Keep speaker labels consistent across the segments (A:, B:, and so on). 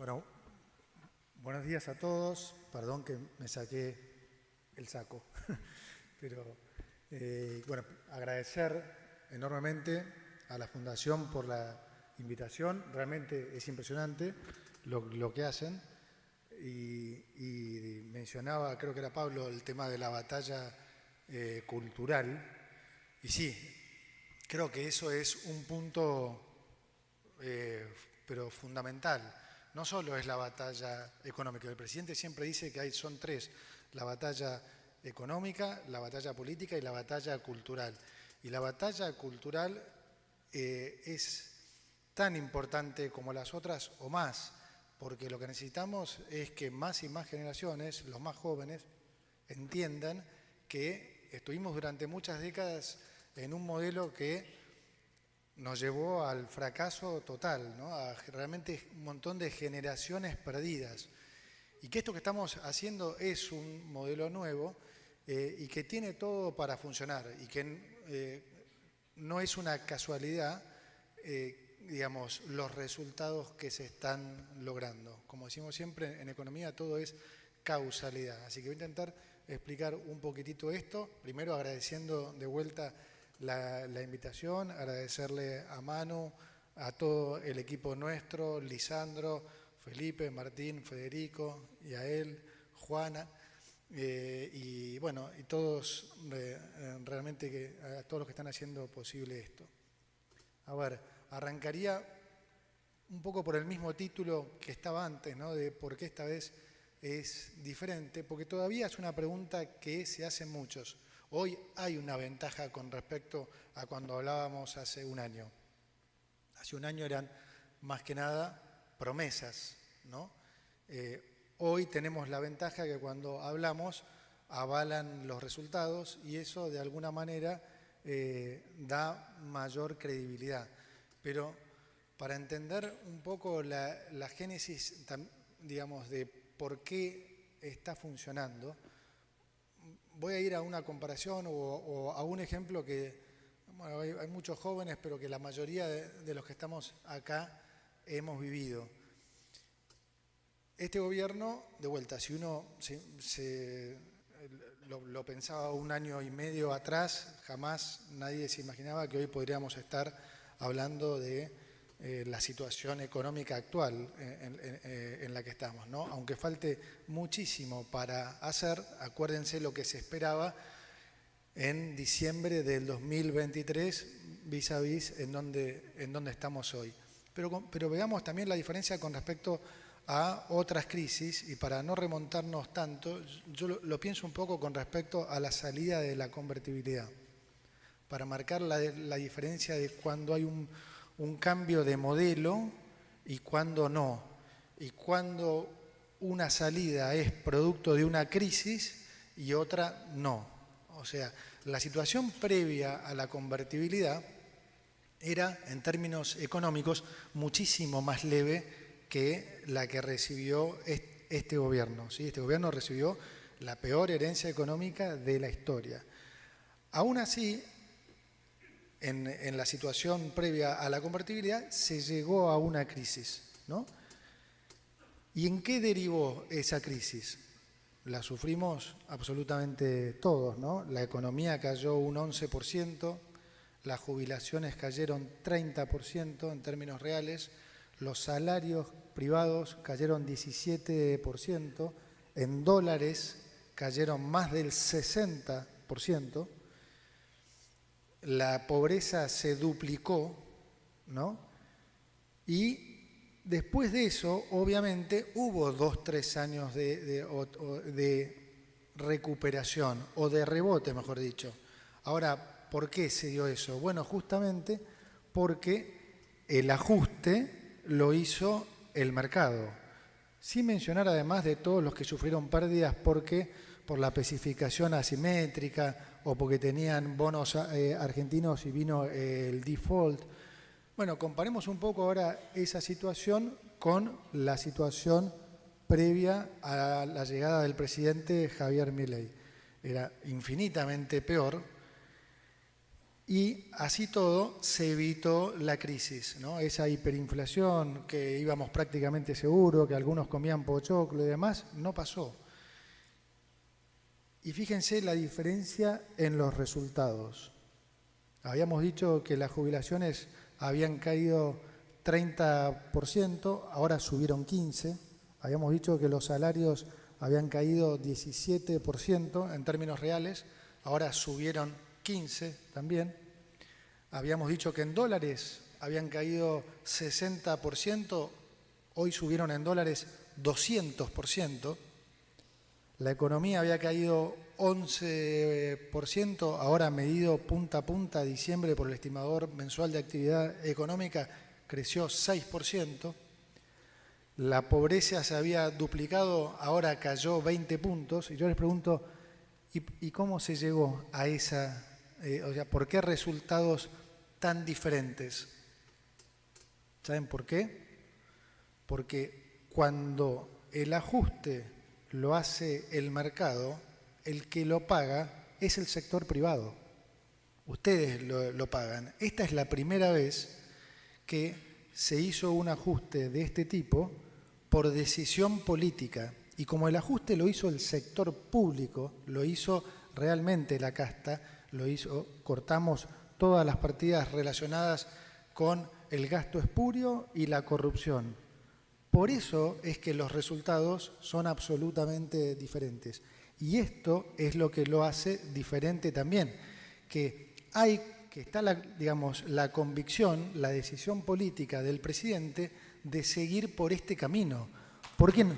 A: Bueno, buenos días a todos. Perdón que me saqué el saco. Pero, bueno, agradecer enormemente a la Fundación por la invitación. Realmente es impresionante lo que hacen. Y mencionaba, creo que era Pablo, el tema de la batalla cultural. Y sí, creo que eso es un punto pero fundamental. No solo es la batalla económica. El presidente siempre dice que son tres: la batalla económica, la batalla política y la batalla cultural. Y la batalla cultural es tan importante como las otras o más, porque lo que necesitamos es que más y más generaciones, los más jóvenes, entiendan que estuvimos durante muchas décadas en un modelo que nos llevó al fracaso total, ¿no? A realmente un montón de generaciones perdidas. Y que esto que estamos haciendo es un modelo nuevo y que tiene todo para funcionar y que no es una casualidad, digamos, los resultados que se están logrando. Como decimos siempre en economía, todo es causalidad. Así que voy a intentar explicar un poquitito esto, primero agradeciendo de vuelta la invitación, agradecerle a Manu, a todo el equipo nuestro, Lisandro, Felipe, Martín, Federico, y a él, Juana, y bueno, y todos, realmente a todos los que están haciendo posible esto. A ver, arrancaría un poco por el mismo título que estaba antes, ¿no? De por qué esta vez es diferente, porque todavía es una pregunta que se hacen muchos. Hoy hay una ventaja con respecto a cuando hablábamos hace un año. Hace un año eran más que nada promesas, ¿no? Hoy tenemos la ventaja que cuando hablamos avalan los resultados y eso de alguna manera da mayor credibilidad. Pero para entender un poco la génesis, digamos, de por qué está funcionando, voy a ir a una comparación o a un ejemplo que, bueno, hay muchos jóvenes, pero que la mayoría de los que estamos acá hemos vivido. Este gobierno, de vuelta, si uno lo pensaba un año y medio atrás, jamás nadie se imaginaba que hoy podríamos estar hablando de la situación económica actual en la que estamos, ¿no? Aunque falte muchísimo para hacer, acuérdense lo que se esperaba en diciembre del 2023 vis a vis en donde estamos hoy. Pero veamos también la diferencia con respecto a otras crisis, y para no remontarnos tanto, yo lo pienso un poco con respecto a la salida de la convertibilidad, para marcar la diferencia de cuando hay un cambio de modelo y cuando no, y cuando una salida es producto de una crisis y otra no. O sea, la situación previa a la convertibilidad era, en términos económicos, muchísimo más leve que la que recibió este gobierno, ¿sí? Este gobierno recibió la peor herencia económica de la historia. Aún así, en la situación previa a la convertibilidad se llegó a una crisis, ¿no? ¿Y en qué derivó esa crisis? La sufrimos absolutamente todos, ¿no? La economía cayó un 11%, las jubilaciones cayeron 30% en términos reales, los salarios privados cayeron 17%, en dólares cayeron más del 60%, la pobreza se duplicó, ¿no? Y después de eso, obviamente, hubo 2-3 años de recuperación, o de rebote, mejor dicho. Ahora, ¿por qué se dio eso? Bueno, justamente porque el ajuste lo hizo el mercado. Sin mencionar además de todos los que sufrieron pérdidas por la especificación asimétrica o porque tenían bonos argentinos y vino el default. Bueno, comparemos un poco ahora esa situación con la situación previa a la llegada del presidente Javier Milei. Era infinitamente peor. Y así todo se evitó la crisis, ¿no? Esa hiperinflación que íbamos prácticamente seguros, que algunos comían pochoclo y demás, no pasó. Y fíjense la diferencia en los resultados. Habíamos dicho que las jubilaciones habían caído 30%, ahora subieron 15%. Habíamos dicho que los salarios habían caído 17% en términos reales, ahora subieron 15% también. Habíamos dicho que en dólares habían caído 60%, hoy subieron en dólares 200%. La economía había caído 11%, ahora medido punta a punta a diciembre por el estimador mensual de actividad económica, creció 6%. La pobreza se había duplicado, ahora cayó 20 puntos. Y yo les pregunto, ¿y cómo se llegó a esa, o sea, por qué resultados tan diferentes? ¿Saben por qué? Porque cuando el ajuste lo hace el mercado, el que lo paga es el sector privado. Ustedes lo pagan. Esta es la primera vez que se hizo un ajuste de este tipo por decisión política. Y como el ajuste lo hizo el sector público, lo hizo realmente la casta, cortamos todas las partidas relacionadas con el gasto espurio y la corrupción. Por eso es que los resultados son absolutamente diferentes. Y esto es lo que lo hace diferente también, que está la convicción, la decisión política del presidente de seguir por este camino. ¿Por qué no?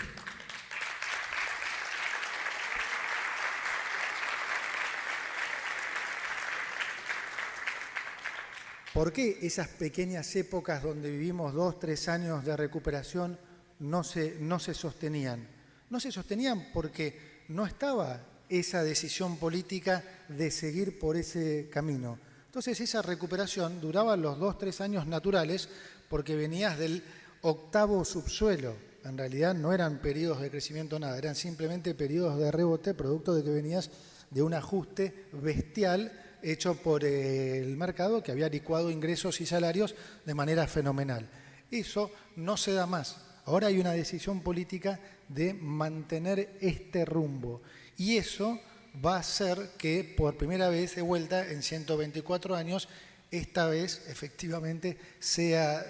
A: ¿Por qué esas pequeñas épocas donde vivimos 2, 3 años de recuperación no se sostenían? No se sostenían porque no estaba esa decisión política de seguir por ese camino. Entonces esa recuperación duraba los 2, 3 años naturales porque venías del octavo subsuelo. En realidad no eran periodos de crecimiento nada, eran simplemente periodos de rebote producto de que venías de un ajuste bestial hecho por el mercado que había licuado ingresos y salarios de manera fenomenal. Eso no se da más. Ahora hay una decisión política de mantener este rumbo. Y eso va a hacer que por primera vez de vuelta en 124 años, esta vez efectivamente sea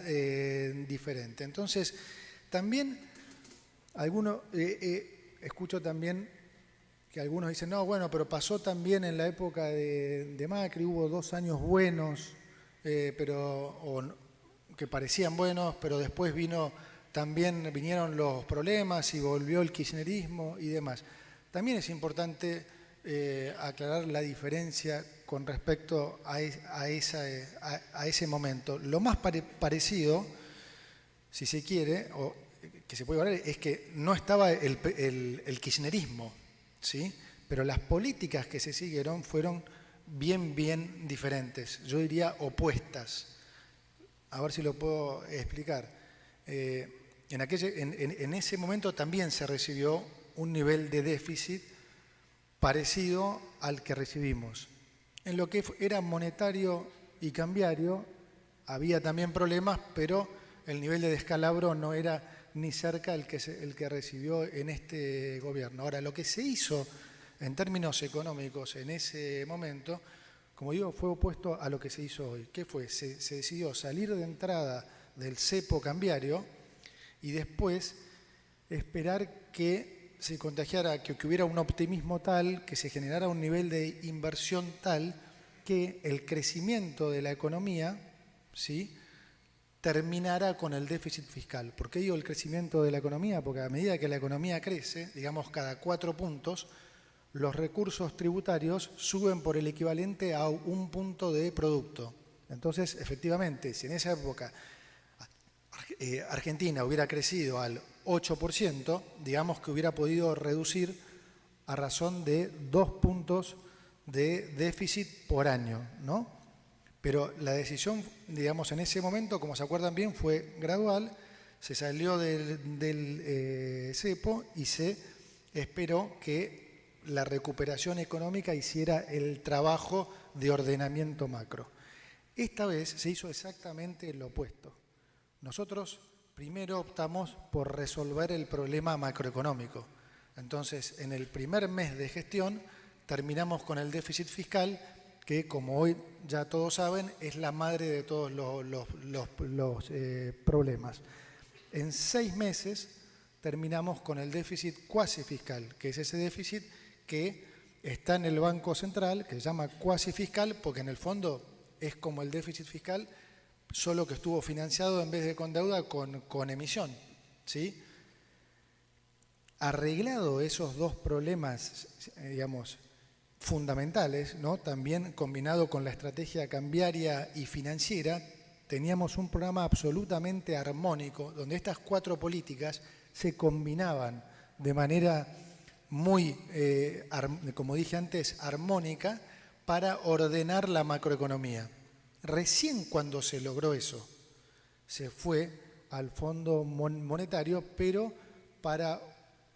A: diferente. Entonces, también escucho también que algunos dicen, no, bueno, pero pasó también en la época de Macri, hubo 2 años buenos, que parecían buenos, pero después vinieron los problemas y volvió el kirchnerismo y demás. También es importante aclarar la diferencia con respecto a ese momento. Lo más parecido, si se quiere, o que se puede hablar, es que no estaba el kirchnerismo, ¿sí? Pero las políticas que se siguieron fueron bien diferentes, yo diría opuestas. A ver si lo puedo explicar. En ese momento también se recibió un nivel de déficit parecido al que recibimos. En lo que era monetario y cambiario había también problemas, pero el nivel de descalabro no era ni cerca el que recibió en este gobierno. Ahora, lo que se hizo en términos económicos en ese momento, como digo, fue opuesto a lo que se hizo hoy. ¿Qué fue? Se decidió salir de entrada del cepo cambiario y después esperar que se contagiara, que hubiera un optimismo tal, que se generara un nivel de inversión tal, que el crecimiento de la economía, ¿sí?, terminara con el déficit fiscal. ¿Por qué digo el crecimiento de la economía? Porque a medida que la economía crece, digamos cada 4 puntos, los recursos tributarios suben por el equivalente a 1 punto de producto. Entonces, efectivamente, si en esa época Argentina hubiera crecido al 8%, digamos que hubiera podido reducir a razón de 2 puntos de déficit por año, ¿no? Pero la decisión, digamos, en ese momento, como se acuerdan bien, fue gradual, se salió del cepo y se esperó que la recuperación económica hiciera el trabajo de ordenamiento macro. Esta vez se hizo exactamente lo opuesto. Nosotros primero optamos por resolver el problema macroeconómico. Entonces, en el primer mes de gestión terminamos con el déficit fiscal, que como hoy ya todos saben, es la madre de todos los problemas. En 6 meses terminamos con el déficit cuasi fiscal, que es ese déficit que está en el Banco Central, que se llama cuasi fiscal, porque en el fondo es como el déficit fiscal, solo que estuvo financiado en vez de con deuda, con emisión, ¿sí? Arreglado esos dos problemas, digamos, fundamentales, ¿no? También combinado con la estrategia cambiaria y financiera, teníamos un programa absolutamente armónico, donde estas 4 políticas se combinaban de manera muy, como dije antes, armónica, para ordenar la macroeconomía. Recién cuando se logró eso, se fue al Fondo Monetario, pero para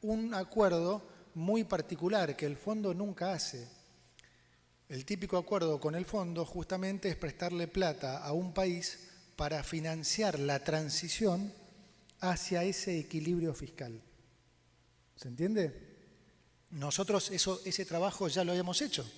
A: un acuerdo muy particular que el fondo nunca hace. El típico acuerdo con el fondo justamente es prestarle plata a un país para financiar la transición hacia ese equilibrio fiscal. ¿Se entiende? Nosotros ese trabajo ya lo habíamos hecho.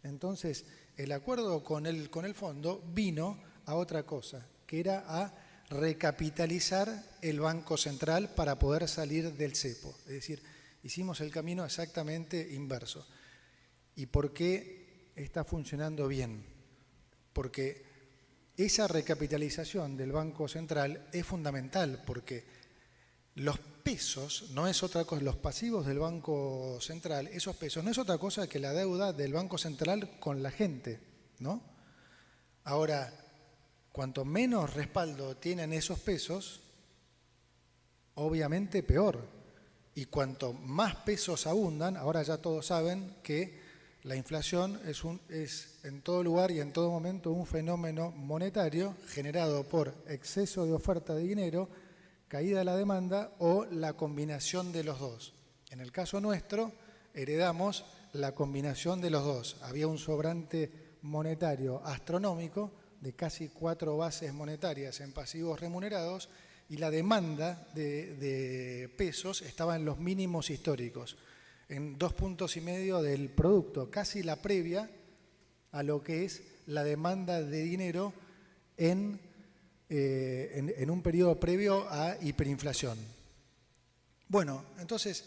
A: Entonces, el acuerdo con el fondo vino a otra cosa, que era a recapitalizar el Banco Central para poder salir del cepo. Es decir, hicimos el camino exactamente inverso. ¿Y por qué está funcionando bien? Porque esa recapitalización del Banco Central es fundamental, porque los pesos no es otra cosa, los pasivos del Banco Central, esos pesos no es otra cosa que la deuda del Banco Central con la gente, ¿no? Ahora, cuanto menos respaldo tienen esos pesos, obviamente peor. Y cuanto más pesos abundan, ahora ya todos saben que la inflación es en todo lugar y en todo momento un fenómeno monetario generado por exceso de oferta de dinero, caída de la demanda o la combinación de los dos. En el caso nuestro, heredamos la combinación de los dos. Había un sobrante monetario astronómico de casi 4 bases monetarias en pasivos remunerados y la demanda de pesos estaba en los mínimos históricos, en 2,5 puntos del producto, casi la previa a lo que es la demanda de dinero en un periodo previo a hiperinflación. Bueno, entonces,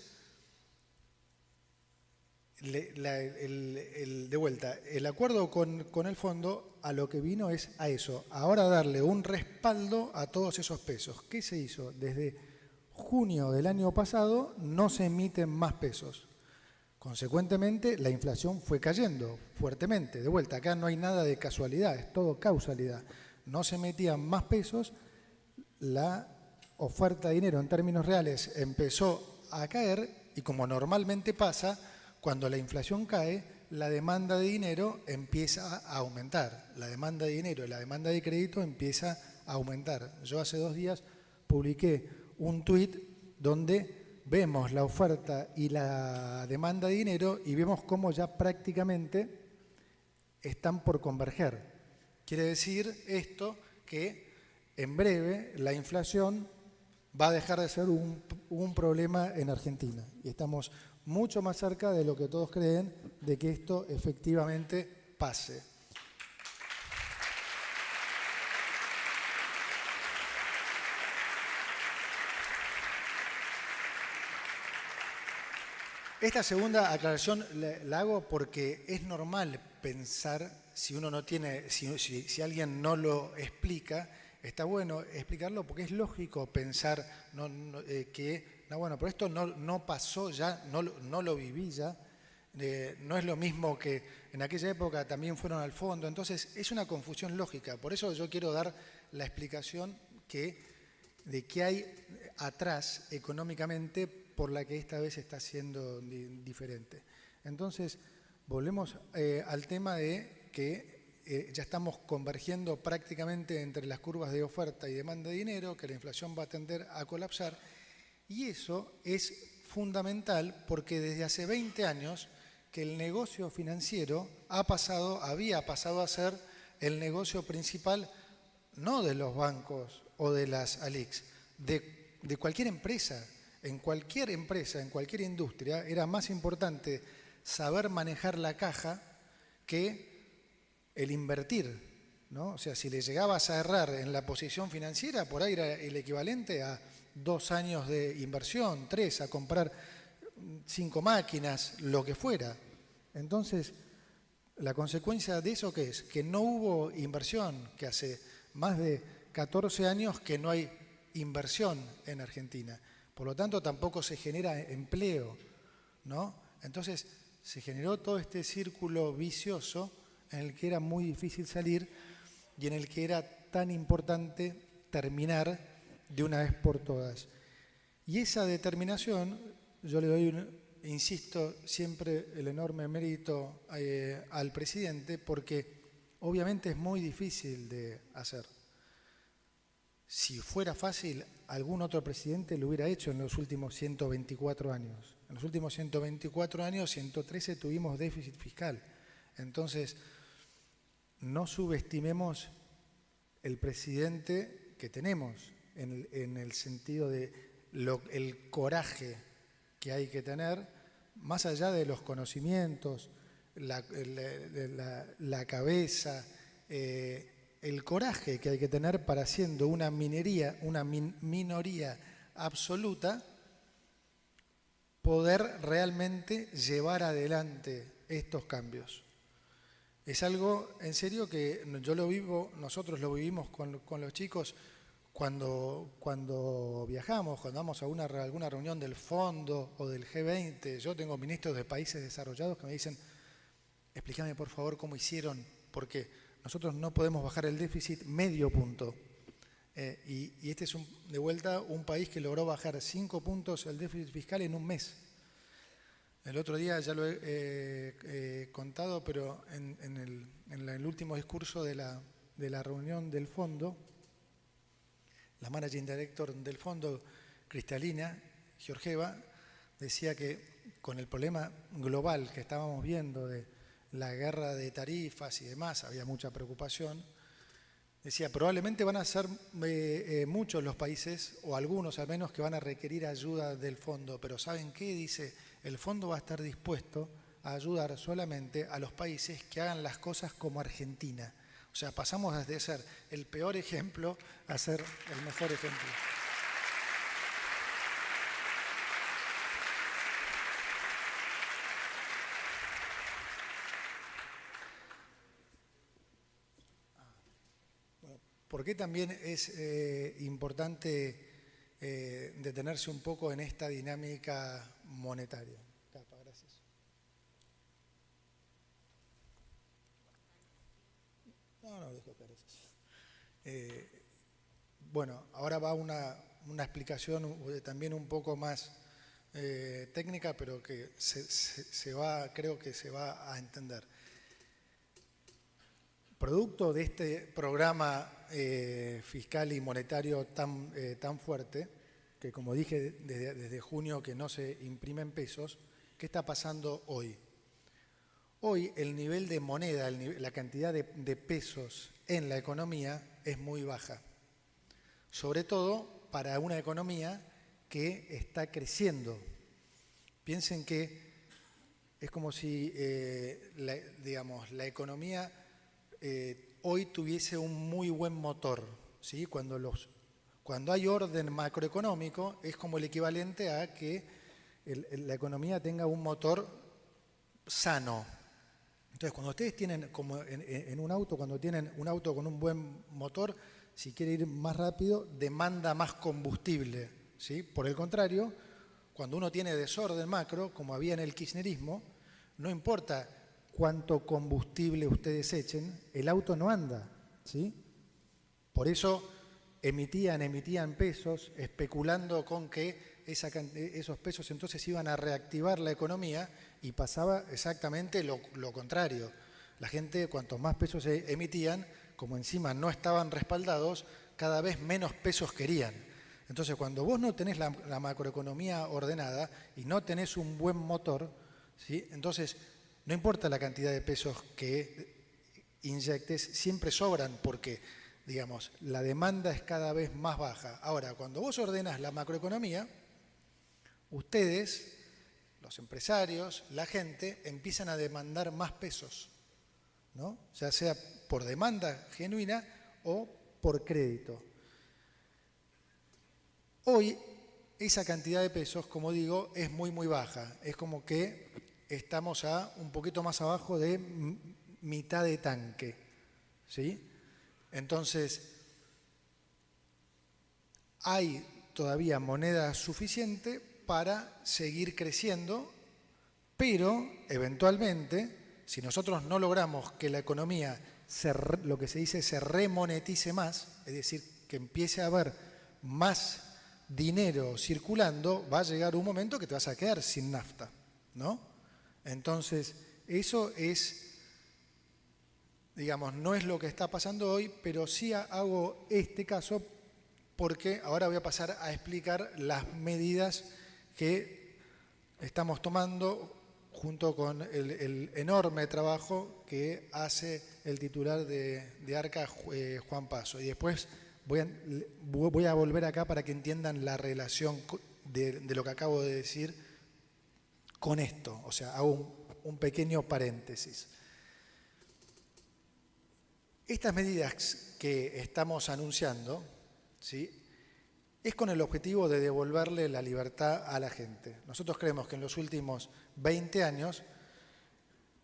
A: de vuelta, el acuerdo con el fondo a lo que vino es a eso, ahora darle un respaldo a todos esos pesos. ¿Qué se hizo? Desde junio del año pasado no se emiten más pesos. Consecuentemente, la inflación fue cayendo fuertemente. De vuelta, acá no hay nada de casualidad, es todo causalidad. No se metían más pesos, la oferta de dinero en términos reales empezó a caer y, como normalmente pasa, cuando la inflación cae, la demanda de dinero empieza a aumentar. La demanda de dinero y la demanda de crédito empieza a aumentar. Yo hace 2 días publiqué un tuit donde vemos la oferta y la demanda de dinero y vemos cómo ya prácticamente están por converger. Quiere decir esto que en breve la inflación va a dejar de ser un problema en Argentina y estamos mucho más cerca de lo que todos creen de que esto efectivamente pase. Esta segunda aclaración la hago porque es normal pensar, si uno no tiene, si alguien no lo explica, está bueno explicarlo porque es lógico pensar bueno, pero esto no pasó ya, no lo viví ya, no es lo mismo que en aquella época también fueron al fondo, entonces es una confusión lógica, por eso yo quiero dar la explicación de qué hay atrás económicamente por la que esta vez está siendo diferente. Entonces, volvemos al tema de que ya estamos convergiendo prácticamente entre las curvas de oferta y demanda de dinero, que la inflación va a tender a colapsar, y eso es fundamental porque desde hace 20 años que el negocio financiero había pasado a ser el negocio principal, no de los bancos o de las ALICs, de cualquier empresa. En cualquier empresa, en cualquier industria, era más importante saber manejar la caja que el invertir, ¿no? O sea, si le llegabas a errar en la posición financiera, por ahí era el equivalente a 2 años de inversión, 3, a comprar 5 máquinas, lo que fuera. Entonces, la consecuencia de eso, ¿qué es? Que no hubo inversión, que hace más de 14 años que no hay inversión en Argentina. Por lo tanto, tampoco se genera empleo, ¿no? Entonces, se generó todo este círculo vicioso en el que era muy difícil salir y en el que era tan importante terminar de una vez por todas. Y esa determinación, yo le doy, insisto, siempre el enorme mérito al presidente, porque obviamente es muy difícil de hacer. Si fuera fácil, algún otro presidente lo hubiera hecho en los últimos 124 años. En los últimos 124 años, 113 tuvimos déficit fiscal. Entonces, no subestimemos el presidente que tenemos en el sentido de el coraje que hay que tener, más allá de los conocimientos, la cabeza, el coraje que hay que tener para, siendo una minoría absoluta, poder realmente llevar adelante estos cambios. Es algo, en serio, que yo lo vivo, nosotros lo vivimos con los chicos cuando viajamos, cuando vamos a alguna reunión del Fondo o del G20. Yo tengo ministros de países desarrollados que me dicen, explícame por favor cómo hicieron, porque nosotros no podemos bajar el déficit medio punto. Y este es de vuelta un país que logró bajar 5 puntos el déficit fiscal en un mes. El otro día ya lo he contado, pero en el último discurso de la reunión del fondo, la managing director del fondo, Cristalina Georgieva, decía que con el problema global que estábamos viendo de la guerra de tarifas y demás, había mucha preocupación. Decía, probablemente van a ser muchos los países, o algunos al menos, que van a requerir ayuda del fondo, pero ¿saben qué? Dice, el fondo va a estar dispuesto a ayudar solamente a los países que hagan las cosas como Argentina. O sea, pasamos de ser el peor ejemplo a ser el mejor ejemplo. ¿Por qué también es importante detenerse un poco en esta dinámica monetaria? Gracias. No, dejo que gracias. Bueno, ahora va una explicación también un poco más técnica, pero que creo que se va a entender. Producto de este programa fiscal y monetario tan fuerte, que como dije desde junio que no se imprimen pesos, ¿qué está pasando hoy? Hoy el nivel de moneda, la cantidad de pesos en la economía es muy baja, sobre todo para una economía que está creciendo. Piensen que es como si, la economía hoy tuviese un muy buen motor, ¿sí? Cuando hay orden macroeconómico es como el equivalente a que la economía tenga un motor sano. Entonces, cuando ustedes tienen, como en un auto, cuando tienen un auto con un buen motor, si quiere ir más rápido, demanda más combustible, ¿sí? Por el contrario, cuando uno tiene desorden macro, como había en el kirchnerismo, no importa cuánto combustible ustedes echen, el auto no anda, ¿sí? Por eso emitían pesos, especulando con que esos pesos entonces iban a reactivar la economía, y pasaba exactamente lo contrario. La gente, cuanto más pesos emitían, como encima no estaban respaldados, cada vez menos pesos querían. Entonces, cuando vos no tenés la macroeconomía ordenada y no tenés un buen motor, ¿sí? Entonces no importa la cantidad de pesos que inyectes, siempre sobran porque, digamos, la demanda es cada vez más baja. Ahora, cuando vos ordenás la macroeconomía, ustedes, los empresarios, la gente, empiezan a demandar más pesos, ¿no? Ya sea por demanda genuina o por crédito. Hoy esa cantidad de pesos, como digo, es muy baja. Es como que estamos un poquito más abajo de mitad de tanque, ¿sí? Entonces, hay todavía moneda suficiente para seguir creciendo, pero eventualmente, si nosotros no logramos que la economía, lo que se dice, se remonetice más, es decir, que empiece a haber más dinero circulando, va a llegar un momento que te vas a quedar sin nafta, ¿no? Entonces, eso es, digamos, no es lo que está pasando hoy, pero sí hago este caso porque ahora voy a pasar a explicar las medidas que estamos tomando junto con el enorme trabajo que hace el titular de ARCA, Juan Paso. Y después voy a volver acá para que entiendan la relación de lo que acabo de decir con esto. O sea, hago un pequeño paréntesis. Estas medidas que estamos anunciando, ¿sí?, es con el objetivo de devolverle la libertad a la gente. Nosotros creemos que en los últimos 20 años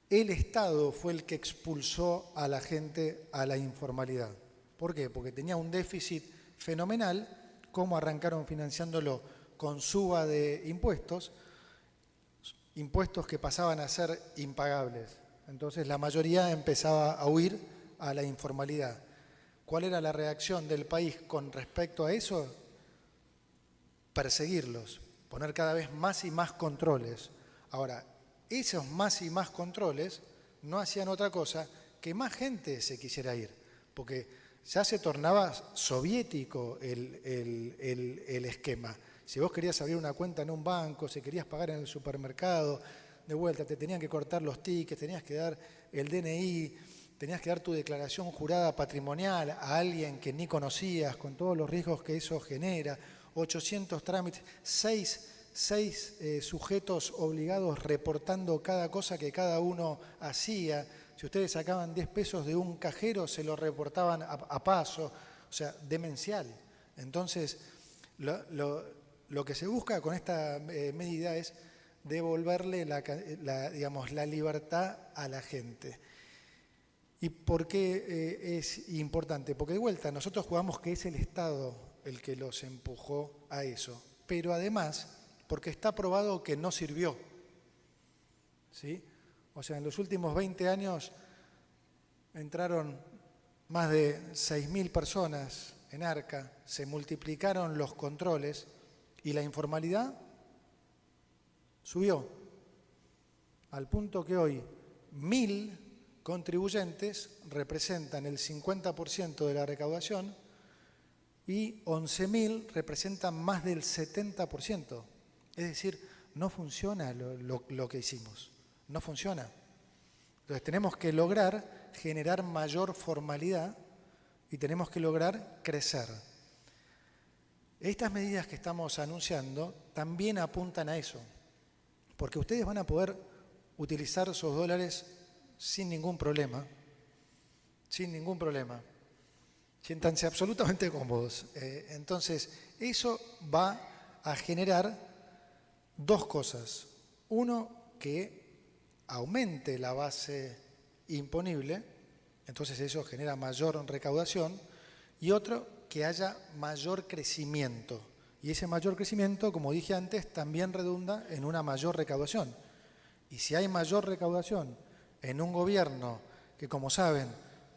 A: el Estado fue el que expulsó a la gente a la informalidad. ¿Por qué? Porque tenía un déficit fenomenal. ¿Cómo arrancaron financiándolo? Con suba de impuestos, impuestos que pasaban a ser impagables. Entonces la mayoría empezaba a huir a la informalidad. ¿Cuál era la reacción del país con respecto a eso? Perseguirlos, poner cada vez más y más controles. Ahora, esos más y más controles no hacían otra cosa que más gente se quisiera ir, porque ya se tornaba soviético el esquema. Si vos querías abrir una cuenta en un banco, si querías pagar en el supermercado, de vuelta te tenían que cortar los tickets, tenías que dar el DNI, tenías que dar tu declaración jurada patrimonial a alguien que ni conocías, con todos los riesgos que eso genera, 800 trámites, 6 sujetos obligados reportando cada cosa que cada uno hacía. Si ustedes sacaban 10 pesos de un cajero, se lo reportaban a paso, o sea, demencial. Entonces, lo que se busca con esta medida es devolverle la libertad a la gente. ¿Y por qué es importante? Porque de vuelta, nosotros jugamos que es el Estado el que los empujó a eso, pero además porque está probado que no sirvió, ¿sí? O sea, en los últimos 20 años entraron más de 6.000 personas en ARCA, se multiplicaron los controles y la informalidad subió, al punto que hoy 1.000 contribuyentes representan el 50% de la recaudación y 11.000 representan más del 70%. Es decir, no funciona lo que hicimos, no funciona. Entonces tenemos que lograr generar mayor formalidad y tenemos que lograr crecer. Estas medidas que estamos anunciando también apuntan a eso, porque ustedes van a poder utilizar esos dólares sin ningún problema, Siéntanse absolutamente cómodos. Entonces, eso va a generar dos cosas. Uno, que aumente la base imponible, entonces eso genera mayor recaudación, y otro, que haya mayor crecimiento. Y ese mayor crecimiento, como dije antes, también redunda en una mayor recaudación. Y si hay mayor recaudación en un gobierno que, como saben,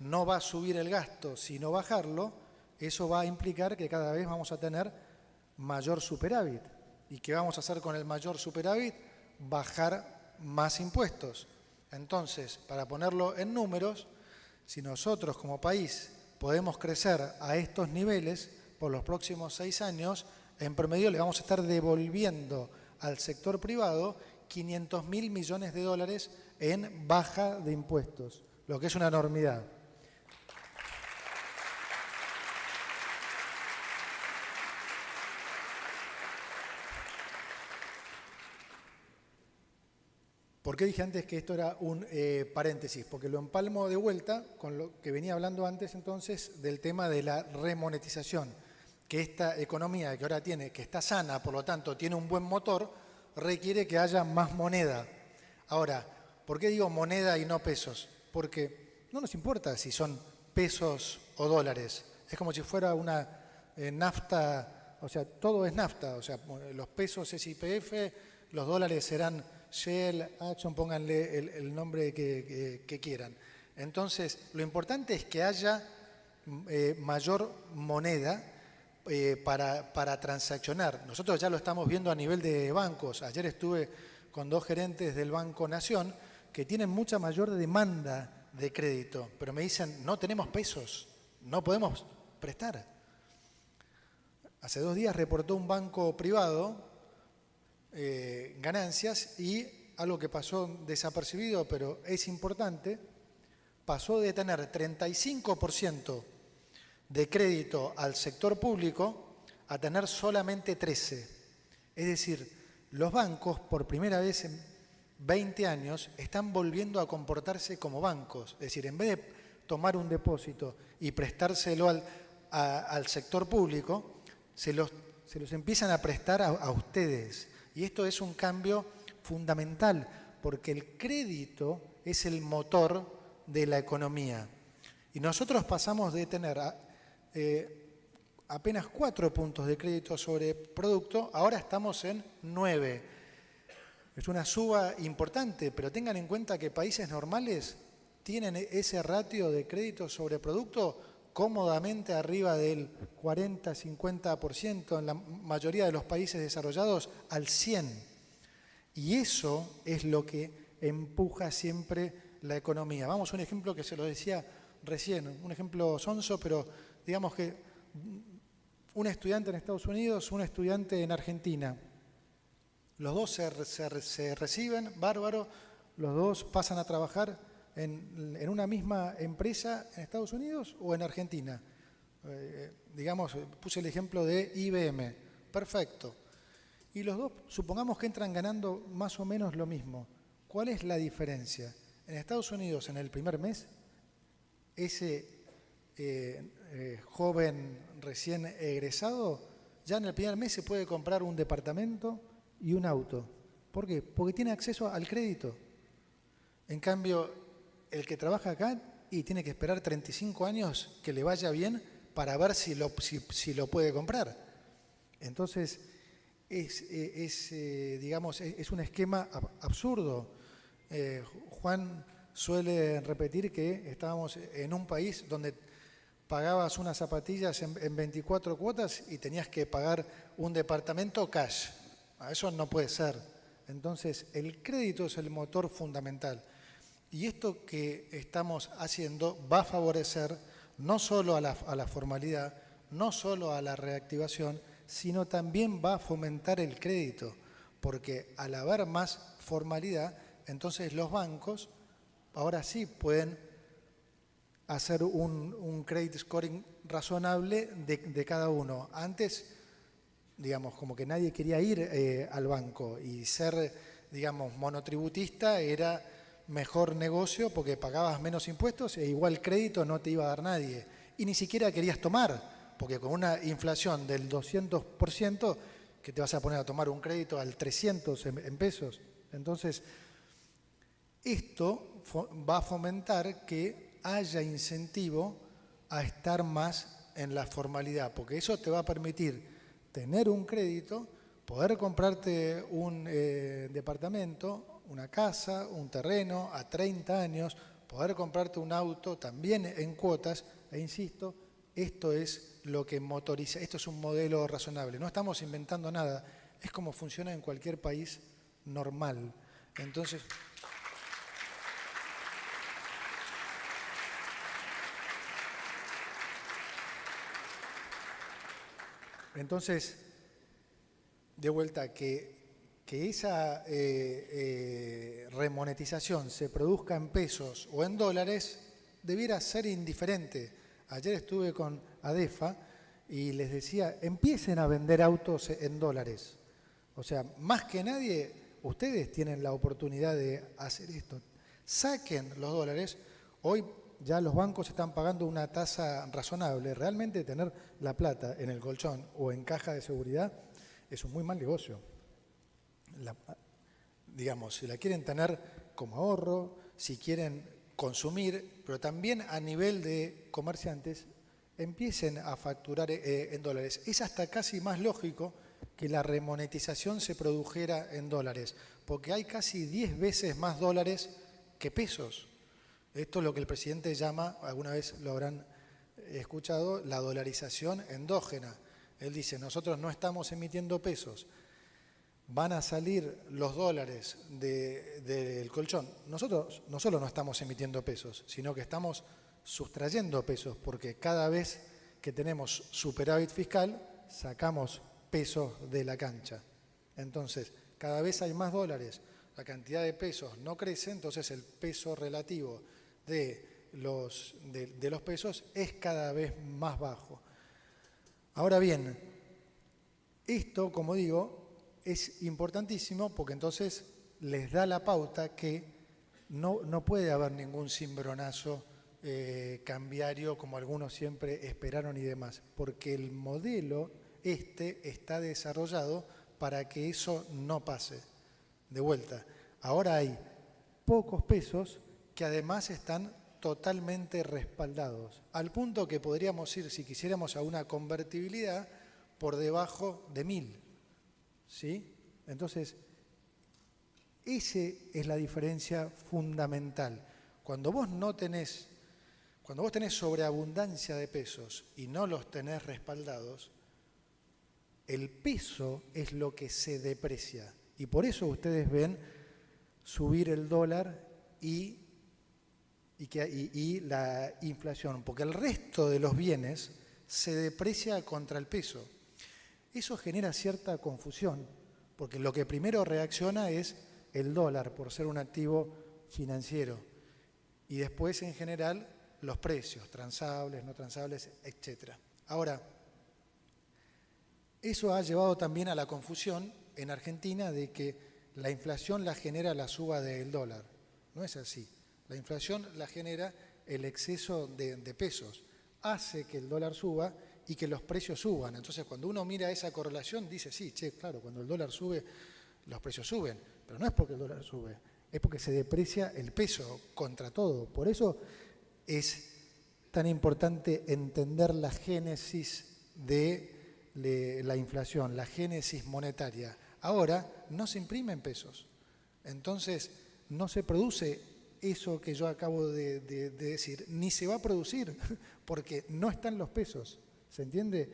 A: no va a subir el gasto, sino bajarlo, eso va a implicar que cada vez vamos a tener mayor superávit. ¿Y qué vamos a hacer con el mayor superávit? Bajar más impuestos. Entonces, para ponerlo en números, si nosotros como país podemos crecer a estos niveles, por los próximos 6 años, en promedio le vamos a estar devolviendo al sector privado 500.000 millones de dólares en baja de impuestos, lo que es una enormidad. ¿Por qué dije antes que esto era un paréntesis? Porque lo empalmo de vuelta con lo que venía hablando antes entonces del tema de la remonetización, que esta economía que ahora tiene, que está sana, por lo tanto tiene un buen motor, requiere que haya más moneda. Ahora, ¿por qué digo moneda y no pesos? Porque no nos importa si son pesos o dólares. Es como si fuera una nafta, o sea, todo es nafta. O sea, los pesos es YPF, los dólares serán Shell, Exxon, pónganle el nombre que quieran. Entonces, lo importante es que haya mayor moneda para transaccionar. Nosotros ya lo estamos viendo a nivel de bancos. Ayer estuve con 2 gerentes del Banco Nación que tienen mucha mayor demanda de crédito, pero me dicen, no tenemos pesos, no podemos prestar. Hace 2 días reportó un banco privado ganancias y algo que pasó desapercibido, pero es importante, pasó de tener 35% de crédito al sector público a tener solamente 13%. Es decir, los bancos por primera vez en 20 años están volviendo a comportarse como bancos. Es decir, en vez de tomar un depósito y prestárselo al sector público, se los empiezan a prestar a ustedes. Y esto es un cambio fundamental, porque el crédito es el motor de la economía. Y nosotros pasamos de tener apenas 4 puntos de crédito sobre producto, ahora estamos en 9. Es una suba importante, pero tengan en cuenta que países normales tienen ese ratio de crédito sobre producto cómodamente arriba del 40-50%, en la mayoría de los países desarrollados al 100%. Y eso es lo que empuja siempre la economía. Vamos a un ejemplo que se lo decía recién, un ejemplo sonso, pero digamos que un estudiante en Estados Unidos, un estudiante en Argentina, los dos se reciben, bárbaro, los dos pasan a trabajar en una misma empresa en Estados Unidos o en Argentina. Digamos, puse el ejemplo de IBM, perfecto. Y los dos, supongamos que entran ganando más o menos lo mismo. ¿Cuál es la diferencia? En Estados Unidos, en el primer mes, ese joven recién egresado, ya en el primer mes se puede comprar un departamento y un auto. ¿Por qué? Porque tiene acceso al crédito. En cambio, el que trabaja acá y tiene que esperar 35 años que le vaya bien para ver si lo puede comprar. Entonces, digamos, es un esquema absurdo. Juan suele repetir que estábamos en un país donde pagabas unas zapatillas en 24 cuotas y tenías que pagar un departamento cash. Eso no puede ser. Entonces, el crédito es el motor fundamental. Y esto que estamos haciendo va a favorecer no solo a la formalidad, no solo a la reactivación, sino también va a fomentar el crédito, porque al haber más formalidad, entonces los bancos ahora sí pueden hacer un credit scoring razonable de cada uno. Antes, digamos, como que nadie quería ir al banco y ser, digamos, monotributista era mejor negocio porque pagabas menos impuestos e igual crédito no te iba a dar nadie. Y ni siquiera querías tomar, porque con una inflación del 200%, que te vas a poner a tomar un crédito al 300 en pesos. Entonces, esto va a fomentar que haya incentivo a estar más en la formalidad, porque eso te va a permitir tener un crédito, poder comprarte un departamento, una casa, un terreno a 30 años, poder comprarte un auto también en cuotas, e insisto, esto es lo que motoriza, esto es un modelo razonable, no estamos inventando nada, es como funciona en cualquier país normal. Entonces, Entonces, de vuelta, que esa remonetización se produzca en pesos o en dólares debiera ser indiferente. Ayer estuve con ADEFA y les decía, empiecen a vender autos en dólares. O sea, más que nadie, ustedes tienen la oportunidad de hacer esto. Saquen los dólares. Hoy ya los bancos están pagando una tasa razonable. Realmente tener la plata en el colchón o en caja de seguridad es un muy mal negocio. Digamos, si la quieren tener como ahorro, si quieren consumir, pero también a nivel de comerciantes, empiecen a facturar en dólares. Es hasta casi más lógico que la remonetización se produjera en dólares, porque hay casi 10 veces más dólares que pesos. Esto es lo que el presidente llama, alguna vez lo habrán escuchado, la dolarización endógena. Él dice, nosotros no estamos emitiendo pesos, van a salir los dólares del colchón. Nosotros no solo no estamos emitiendo pesos, sino que estamos sustrayendo pesos, porque cada vez que tenemos superávit fiscal, sacamos pesos de la cancha. Entonces, cada vez hay más dólares, la cantidad de pesos no crece, entonces el peso relativo de los pesos es cada vez más bajo. Ahora bien, esto, como digo, es importantísimo porque entonces les da la pauta que no puede haber ningún cimbronazo cambiario como algunos siempre esperaron y demás, porque el modelo está desarrollado para que eso no pase. De vuelta, ahora hay pocos pesos que además están totalmente respaldados, al punto que podríamos ir, si quisiéramos, a una convertibilidad por debajo de 1000. ¿Sí? Entonces, esa es la diferencia fundamental. Cuando vos tenés sobreabundancia de pesos y no los tenés respaldados, el peso es lo que se deprecia. Y por eso ustedes ven subir el dólar y la inflación, porque el resto de los bienes se deprecia contra el peso. Eso genera cierta confusión, porque lo que primero reacciona es el dólar, por ser un activo financiero, y después, en general, los precios, transables, no transables, etc. Ahora, eso ha llevado también a la confusión en Argentina de que la inflación la genera la suba del dólar. No es así. La inflación la genera el exceso de pesos. Hace que el dólar suba y que los precios suban. Entonces, cuando uno mira esa correlación, dice, sí, claro, cuando el dólar sube, los precios suben. Pero no es porque el dólar sube, es porque se deprecia el peso contra todo. Por eso es tan importante entender la génesis de la inflación, la génesis monetaria. Ahora no se imprimen pesos. Entonces, no se produce eso que yo acabo de decir, ni se va a producir, porque no están los pesos. ¿Se entiende?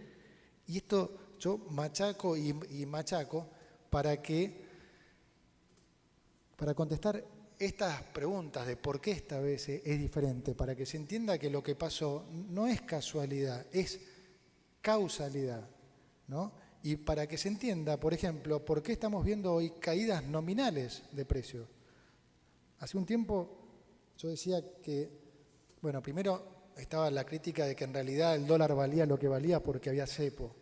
A: Y esto yo machaco y machaco para contestar estas preguntas de por qué esta vez es diferente, para que se entienda que lo que pasó no es casualidad, es causalidad, ¿no? Y para que se entienda, por ejemplo, por qué estamos viendo hoy caídas nominales de precios. Hace un tiempo yo decía que, bueno, primero estaba la crítica de que en realidad el dólar valía lo que valía porque había cepo.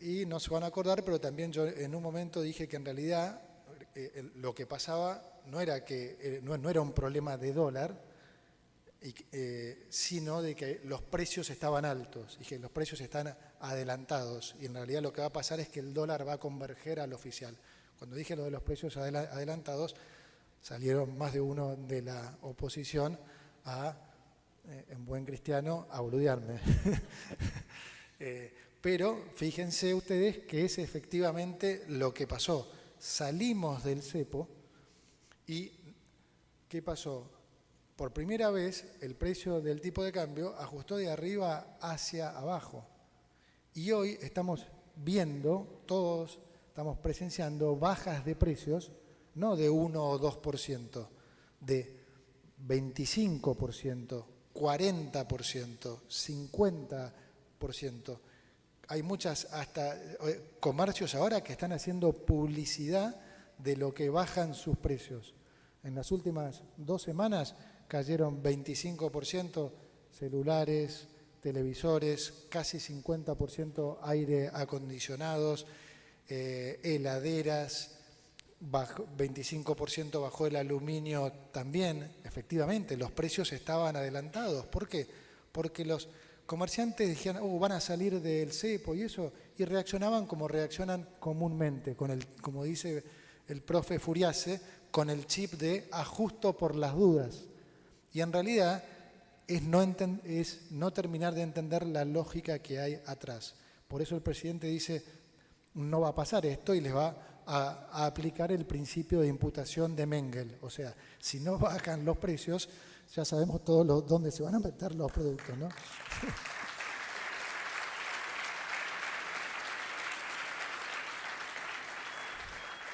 A: Y no se van a acordar, pero también yo en un momento dije que en realidad lo que pasaba no era un problema de dólar, sino de que los precios estaban altos y que los precios están adelantados. Y en realidad lo que va a pasar es que el dólar va a converger al oficial. Cuando dije lo de los precios adelantados, salieron más de uno de la oposición en buen cristiano, a boludearme. Pero fíjense ustedes que es efectivamente lo que pasó. Salimos del cepo y ¿qué pasó? Por primera vez el precio del tipo de cambio ajustó de arriba hacia abajo. Y hoy estamos viendo, todos estamos presenciando bajas de precios, no de 1 o 2%, de 25%, 40%, 50%. hay muchas, hasta comercios ahora que están haciendo publicidad de lo que bajan sus precios. En las últimas 2 semanas cayeron 25% celulares, televisores, casi 50% aire acondicionados, heladeras, 25% bajó el aluminio también. Efectivamente, los precios estaban adelantados. ¿Por qué? Porque los comerciantes decían, van a salir del cepo y eso, y reaccionaban como reaccionan comúnmente, como dice el profe Furiase, con el chip de ajusto por las dudas. Y en realidad es no terminar de entender la lógica que hay atrás. Por eso el presidente dice, no va a pasar esto y les va a aplicar el principio de imputación de Mengel. O sea, si no bajan los precios, ya sabemos todos dónde se van a meter los productos, ¿no?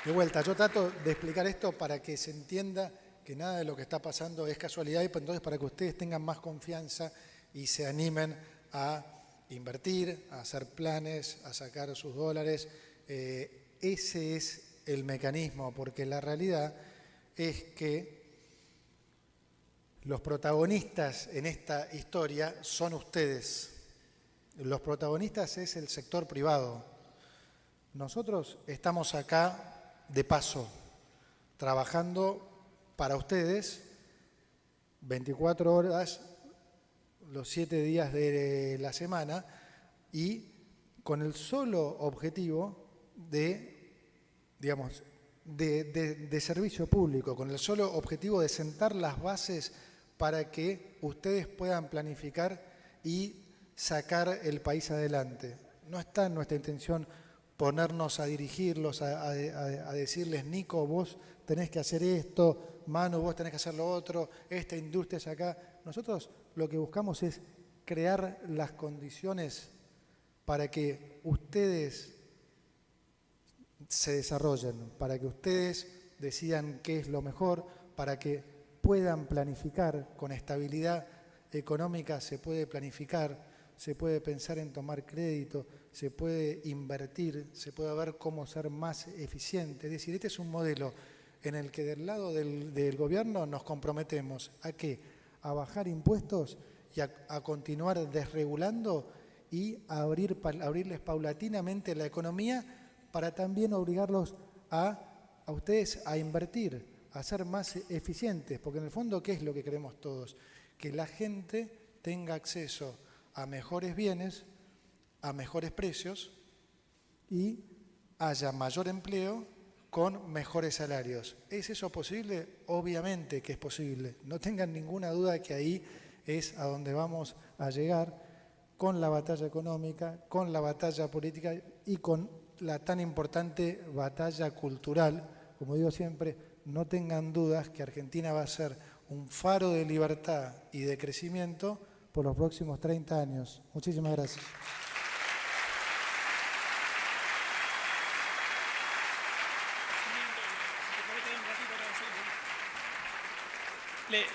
A: De vuelta, yo trato de explicar esto para que se entienda que nada de lo que está pasando es casualidad y entonces para que ustedes tengan más confianza y se animen a invertir, a hacer planes, a sacar sus dólares. Ese es el mecanismo, porque la realidad es que los protagonistas en esta historia son ustedes. Los protagonistas es el sector privado. Nosotros estamos acá de paso, trabajando para ustedes 24 horas, los 7 días de la semana y con el solo objetivo de servicio público, con el solo objetivo de sentar las bases para que ustedes puedan planificar y sacar el país adelante. No está en nuestra intención ponernos a dirigirlos, a decirles, Nico, vos tenés que hacer esto, Manu, vos tenés que hacer lo otro, esta industria es acá. Nosotros lo que buscamos es crear las condiciones para que ustedes se desarrollen, para que ustedes decidan qué es lo mejor, para que puedan planificar con estabilidad económica, se puede planificar, se puede pensar en tomar crédito, se puede invertir, se puede ver cómo ser más eficiente. Es decir, este es un modelo en el que del lado del gobierno nos comprometemos ¿a qué? A bajar impuestos y a continuar desregulando y a abrirles paulatinamente la economía para también obligarlos a ustedes a invertir, a ser más eficientes, porque en el fondo, ¿qué es lo que queremos todos? Que la gente tenga acceso a mejores bienes, a mejores precios y haya mayor empleo con mejores salarios. ¿Es eso posible? Obviamente que es posible. No tengan ninguna duda que ahí es a donde vamos a llegar con la batalla económica, con la batalla política y con la tan importante batalla cultural. Como digo siempre, no tengan dudas que Argentina va a ser un faro de libertad y de crecimiento por los próximos 30 años. Muchísimas gracias.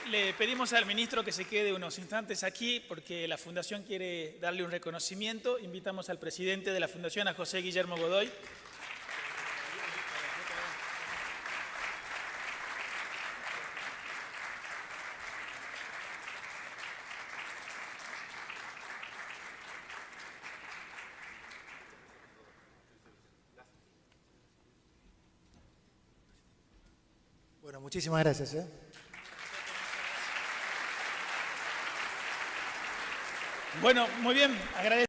B: Le pedimos al ministro que se quede unos instantes aquí porque la Fundación quiere darle un reconocimiento. Invitamos al presidente de la Fundación, a José Guillermo Godoy.
A: Bueno, muchísimas gracias.
B: Bueno, muy bien, agradezco.